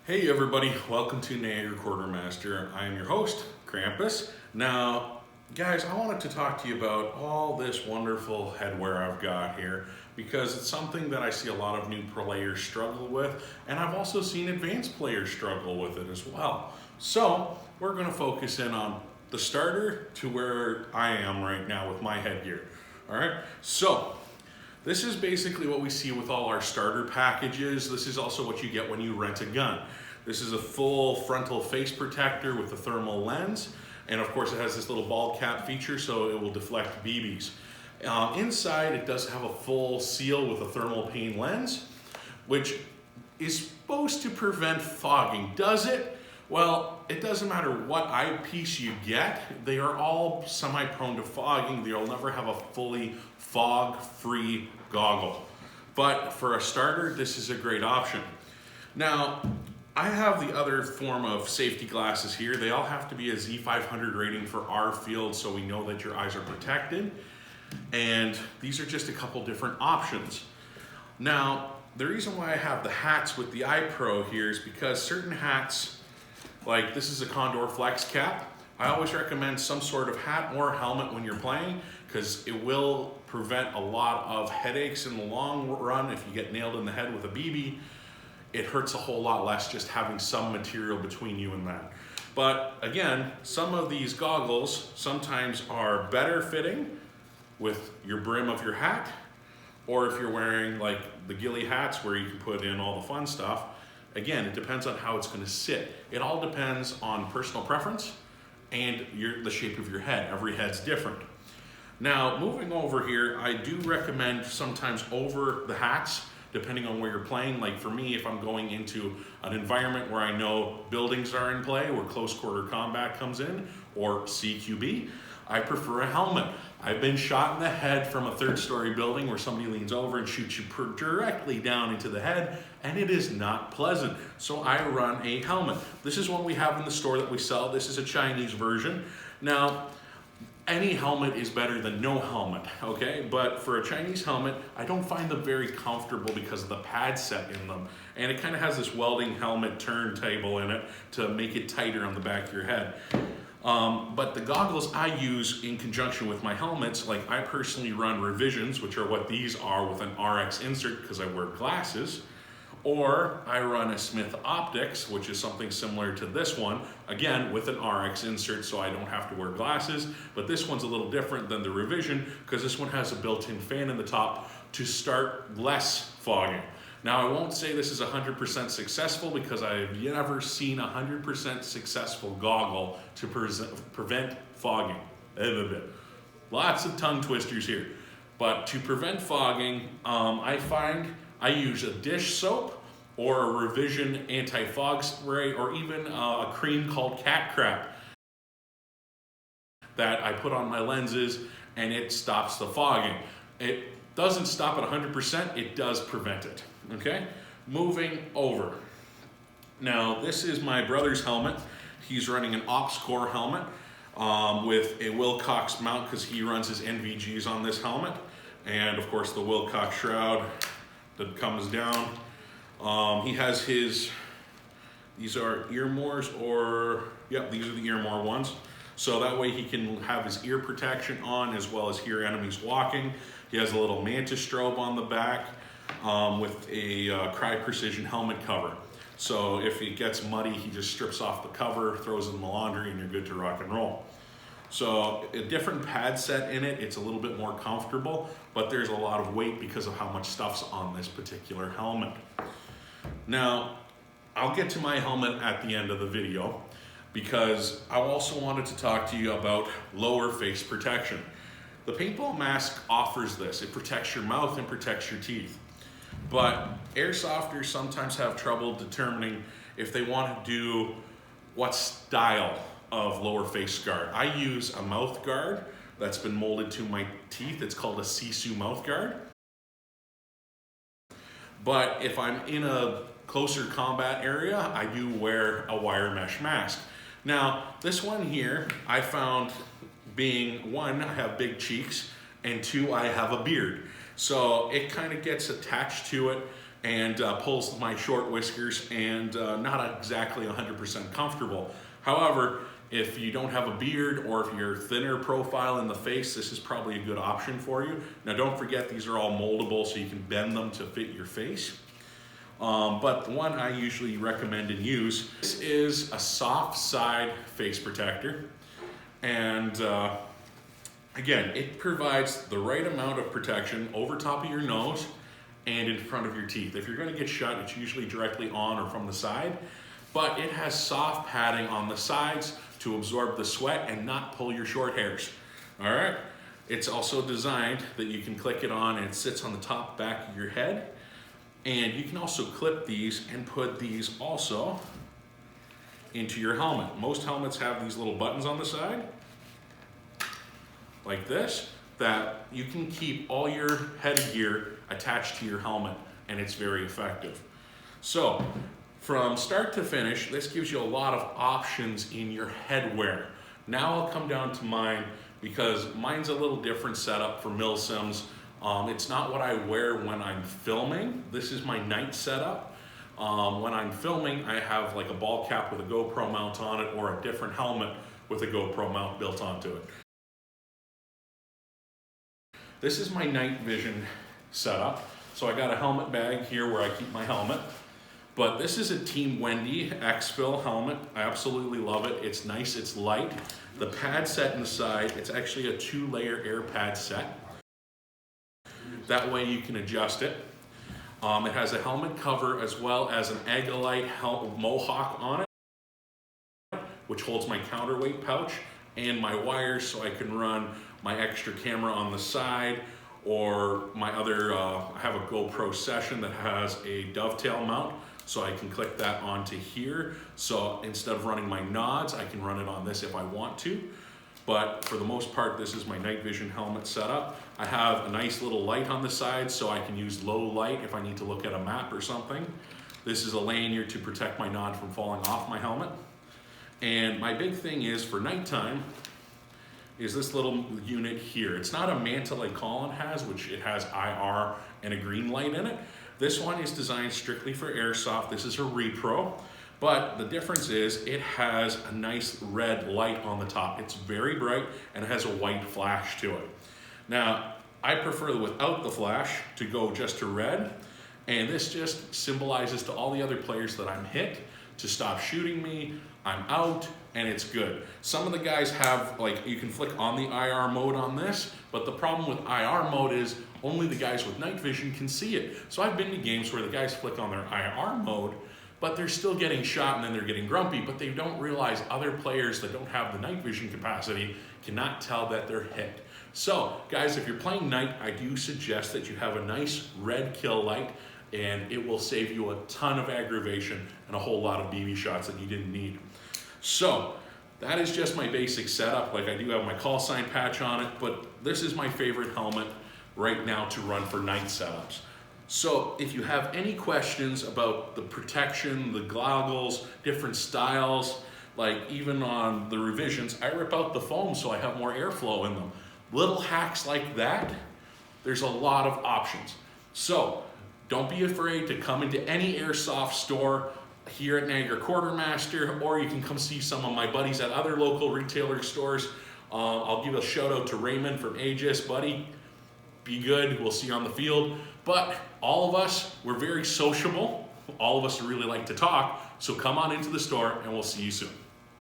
Hey everybody, welcome to Niagara Quartermaster. I am your host, Krampus. Now, guys, I wanted to talk to you about all this wonderful headwear I've got here because it's something that I see a lot of new players struggle with, and I've also seen advanced players struggle with it as well. So, we're going to focus in on the starter to where I am right now with my headgear. Alright, so this is basically what we see with all our starter packages. This is also what you get when you rent a gun. This is a full frontal face protector with a thermal lens. And of course it has this little ball cap feature so it will deflect BBs. Inside it does have a full seal with a thermal pane lens, which is supposed to prevent fogging. Does it? Well, it doesn't matter what eyepiece you get, they are all semi-prone to fogging. They'll never have a fully fog-free goggle. But for a starter, this is a great option. Now, I have the other form of safety glasses here. They all have to be a Z500 rating for our field so we know that your eyes are protected. And these are just a couple different options. Now, the reason why I have the hats with the Eye Pro here is because certain hats, like this is a Condor Flex cap. I always recommend some sort of hat or helmet when you're playing because it will prevent a lot of headaches in the long run. If you get nailed in the head with a BB, it hurts a whole lot less just having some material between you and that. But again, some of these goggles sometimes are better fitting with your brim of your hat, or if you're wearing like the ghillie hats where you can put in all the fun stuff. Again, it depends on how it's going to sit. It all depends on personal preference and the shape of your head. Every head's different. Now, moving over here, I do recommend sometimes over the hats, depending on where you're playing. Like for me, if I'm going into an environment where I know buildings are in play, where close quarter combat comes in, or CQB, I prefer a helmet. I've been shot in the head from a 3rd-story building where somebody leans over and shoots you directly down into the head, and it is not pleasant. So I run a helmet. This is one we have in the store that we sell. This is a Chinese version. Now, any helmet is better than no helmet, okay? But for a Chinese helmet, I don't find them very comfortable because of the pad set in them. And it kind of has this welding helmet turntable in it to make it tighter on the back of your head. But the goggles I use in conjunction with my helmets, like I personally run Revisions, which are what these are with an RX insert because I wear glasses, or I run a Smith Optics, which is something similar to this one, again with an RX insert so I don't have to wear glasses, but this one's a little different than the Revision because this one has a built-in fan in the top to start less fogging. Now, I won't say this is 100% successful because I've never seen a 100% successful goggle to prevent fogging. Lots of tongue twisters here. But to prevent fogging, I find I use a dish soap or a Revision anti-fog spray or even a cream called Cat Crap that I put on my lenses and it stops the fogging. It doesn't stop at 100%, it does prevent it. Okay, moving over. Now, this is my brother's helmet. He's running an OpsCore helmet with a Wilcox mount because he runs his NVGs on this helmet. And of course, the Wilcox shroud that comes down. He has his, these are Earmores, or, yep, these are the Earmore ones. So that way he can have his ear protection on as well as hear enemies walking. He has a little Mantis strobe on the back. With a Crye Precision helmet cover. So if it gets muddy, he just strips off the cover, throws it in the laundry, and you're good to rock and roll. So a different pad set in it, it's a little bit more comfortable, but there's a lot of weight because of how much stuff's on this particular helmet. Now, I'll get to my helmet at the end of the video because I also wanted to talk to you about lower face protection. The paintball mask offers this. It protects your mouth and protects your teeth. But airsofters sometimes have trouble determining if they want to do what style of lower face guard. I use a mouth guard that's been molded to my teeth. It's called a Sisu mouth guard. But if I'm in a closer combat area, I do wear a wire mesh mask. Now, this one here, I found being, one, I have big cheeks, and two, I have a beard. So it kind of gets attached to it and pulls my short whiskers, and not exactly 100% comfortable. However, if you don't have a beard or if you're thinner profile in the face, this is probably a good option for you. Now don't forget, these are all moldable, so you can bend them to fit your face. But the one I usually recommend and use, this is a soft side face protector. And again, it provides the right amount of protection over top of your nose and in front of your teeth. If you're gonna get shot, it's usually directly on or from the side, but it has soft padding on the sides to absorb the sweat and not pull your short hairs. All right? It's also designed that you can click it on and it sits on the top back of your head. And you can also clip these and put these also into your helmet. Most helmets have these little buttons on the side, like this, that you can keep all your headgear attached to your helmet, and it's very effective. So, from start to finish, this gives you a lot of options in your headwear. Now I'll come down to mine, because mine's a little different setup for milsims. It's not what I wear when I'm filming. This is my night setup. When I'm filming, I have like a ball cap with a GoPro mount on it, or a different helmet with a GoPro mount built onto it. This is my night vision setup. So I got a helmet bag here where I keep my helmet. But this is a Team Wendy X-Fill helmet. I absolutely love it. It's nice, it's light. The pad set inside, it's actually a 2-layer air pad set. That way you can adjust it. It has a helmet cover as well as an Agilite mohawk on it, which holds my counterweight pouch and my wires, so I can run my extra camera on the side, or my other, I have a GoPro Session that has a dovetail mount, so I can click that onto here. So instead of running my nods, I can run it on this if I want to. But for the most part, this is my night vision helmet setup. I have a nice little light on the side, so I can use low light if I need to look at a map or something. This is a lanyard to protect my nod from falling off my helmet. And my big thing is, for nighttime, is this little unit here. It's not a Manta like Colin has, which it has IR and a green light in it. This one is designed strictly for airsoft. This is a Repro. But the difference is it has a nice red light on the top. It's very bright and it has a white flash to it. Now, I prefer without the flash to go just to red, and this just symbolizes to all the other players that I'm hit to stop shooting me, I'm out, and it's good. Some of the guys have, like, you can flick on the IR mode on this, but the problem with IR mode is only the guys with night vision can see it. So I've been to games where the guys flick on their IR mode, but they're still getting shot and then they're getting grumpy, but they don't realize other players that don't have the night vision capacity cannot tell that they're hit. So guys, if you're playing night, I do suggest that you have a nice red kill light, and it will save you a ton of aggravation and a whole lot of BB shots that you didn't need. So that is just my basic setup. Like, I do have my call sign patch on it, but this is my favorite helmet right now to run for night setups. So if you have any questions about the protection, the goggles, different styles, like even on the revisions, I rip out the foam so I have more airflow in them. Little hacks like that, there's a lot of options. So don't be afraid to come into any airsoft store here at Niagara Quartermaster, or you can come see some of my buddies at other local retailer stores. I'll give a shout out to Raymond from Aegis. Buddy, be good, we'll see you on the field. But all of us, we're very sociable. All of us really like to talk, so come on into the store and we'll see you soon.